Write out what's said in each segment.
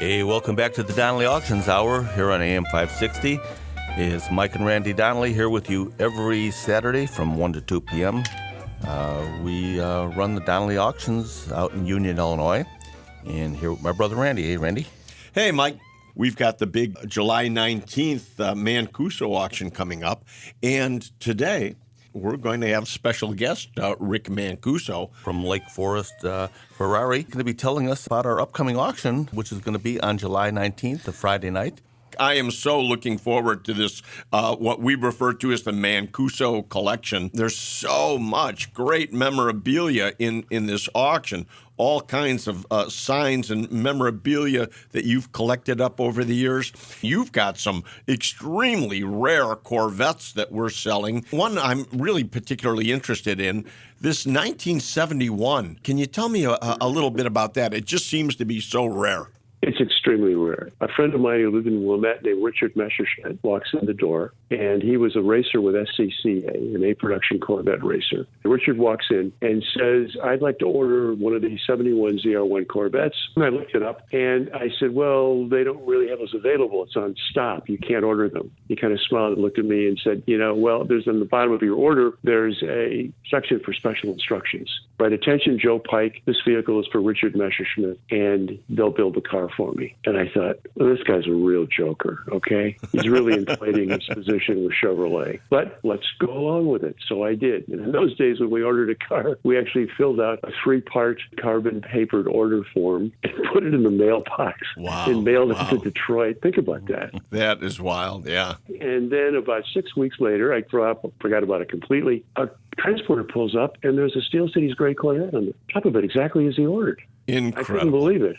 Hey, welcome back to the Donley Auctions Hour here on AM 560. It's Mike and Randy Donley here with you every Saturday from 1 to 2 p.m. We run the Donley Auctions out in Union, Illinois. And here with my brother Randy. Hey, Randy. Hey, Mike. We've got the big July 19th Mancuso auction coming up. And today, we're going to have special guest, Rick Mancuso. From Lake Forest, Ferrari. Going to be telling us about our upcoming auction, which is going to be on July 19th, a Friday night. I am so looking forward to this, what we refer to as the Mancuso collection. There's so much great memorabilia in this auction, all kinds of signs and memorabilia that you've collected up over the years. You've got some extremely rare Corvettes that we're selling. One I'm really particularly interested in, this 1971. Can you tell me a little bit about that? It just seems to be so rare. It's extremely rare. A friend of mine who lived in Wilmette named Richard Messerschmidt walks in the door, and he was a racer with SCCA, an A-production Corvette racer. Richard walks in and says, I'd like to order one of the 71 ZR1 Corvettes. And I looked it up, and I said, well, they don't really have those available. It's on stop. You can't order them. He kind of smiled and looked at me and said, well, there's on the bottom of your order, there's a section for special instructions. Right, attention, Joe Pike. This vehicle is for Richard Messerschmidt, and they'll build the car for me. And I thought, well, this guy's a real joker, okay? He's really inflating his position with Chevrolet. But let's go along with it. So I did. And in those days when we ordered a car, we actually filled out a 3-part carbon papered order form and put it in the mailbox and mailed it to Detroit. Think about that. That is wild, yeah. And then about 6 weeks later, I forgot about it completely. A transporter pulls up, and there's a Steel Cities gray Corvette on the top of it, exactly as he ordered. Incredible. I couldn't believe it.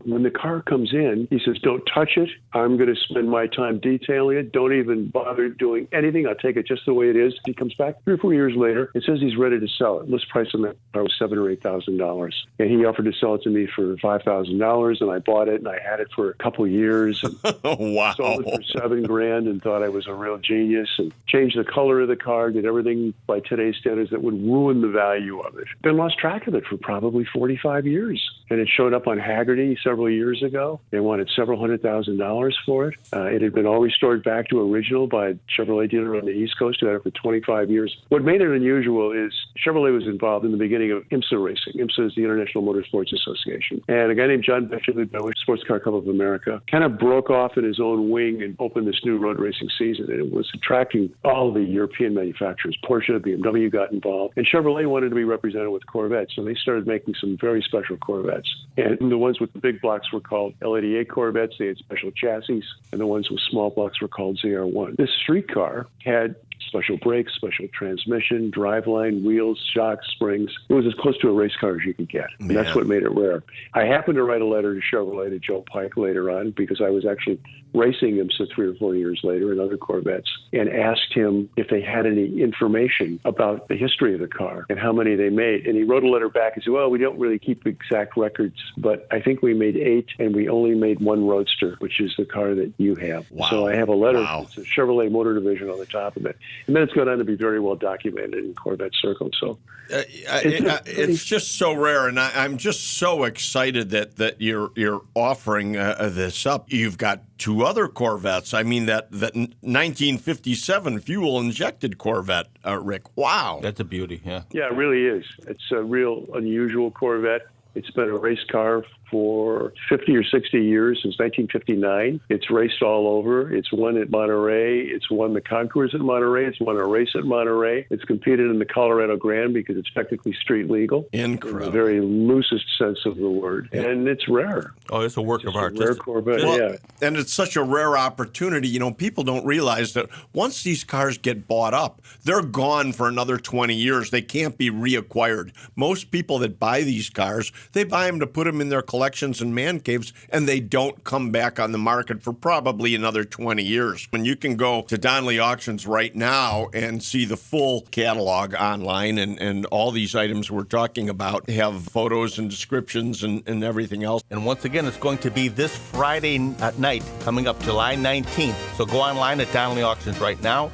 When the car comes in, he says, don't touch it. I'm going to spend my time detailing it. Don't even bother doing anything. I'll take it just the way it is. He comes back 3 or 4 years later and says he's ready to sell it. List price on that car was $7,000 or $8,000. And he offered to sell it to me for $5,000, and I bought it, and I had it for a couple years. And wow. Sold it for $7,000 and thought I was a real genius, and changed the color of the car, did everything by today's standards that would ruin the value of it. Then lost track of it for probably 45 years. And it showed up on Haggerty several years ago. They wanted several $100,000 for it. It had been all restored back to original by a Chevrolet dealer on the East Coast who had it for 25 years. What made it unusual is Chevrolet was involved in the beginning of IMSA racing. IMSA is the International Motorsports Association. And a guy named John Betcher, who'd been with Sports Car Club of America, kind of broke off in his own wing and opened this new road racing season. And it was attracting all the European manufacturers. Porsche, BMW got involved. And Chevrolet wanted to be represented with Corvettes. So they started making some very special Corvettes. And the ones with the big blocks were called L88 Corvettes. They had special chassis. And the ones with small blocks were called ZR1. This street car had special brakes, special transmission, driveline, wheels, shocks, springs. It was as close to a race car as you could get. And that's what made it rare. I happened to write a letter to Chevrolet, to Joe Pike later on, because I was actually racing him 3 or 4 years later in other Corvettes, and asked him if they had any information about the history of the car and how many they made. And he wrote a letter back and said, well, we don't really keep exact records, but I think we made 8, and we only made 1 Roadster, which is the car that you have. Wow. So I have a letter. It's a Chevrolet Motor Division on the top of it. And then it's gone on to be very well documented in Corvette circles. So it's just so rare, and I'm just so excited that you're offering this up. You've got 2 other Corvettes. I mean, that 1957 fuel-injected Corvette, Rick. Wow. That's a beauty, yeah. Yeah, it really is. It's a real unusual Corvette. It's been a race car for 50 or 60 years, since 1959. It's raced all over. It's won at Monterey. It's won the Concours at Monterey. It's won a race at Monterey. It's competed in the Colorado Grand because it's technically street legal. Incredible. In the very loosest sense of the word. Yeah. And it's rare. Oh, it's a work of art. A rare Corvette, yeah. And it's such a rare opportunity. People don't realize that once these cars get bought up, they're gone for another 20 years. They can't be reacquired. Most people that buy these cars, they buy them to put them in their collections and man caves, and they don't come back on the market for probably another 20 years. When you can go to Donley Auctions right now and see the full catalog online, and all these items we're talking about have photos and descriptions and everything else. And once again, it's going to be this Friday night, coming up July 19th. So go online at Donley Auctions right now.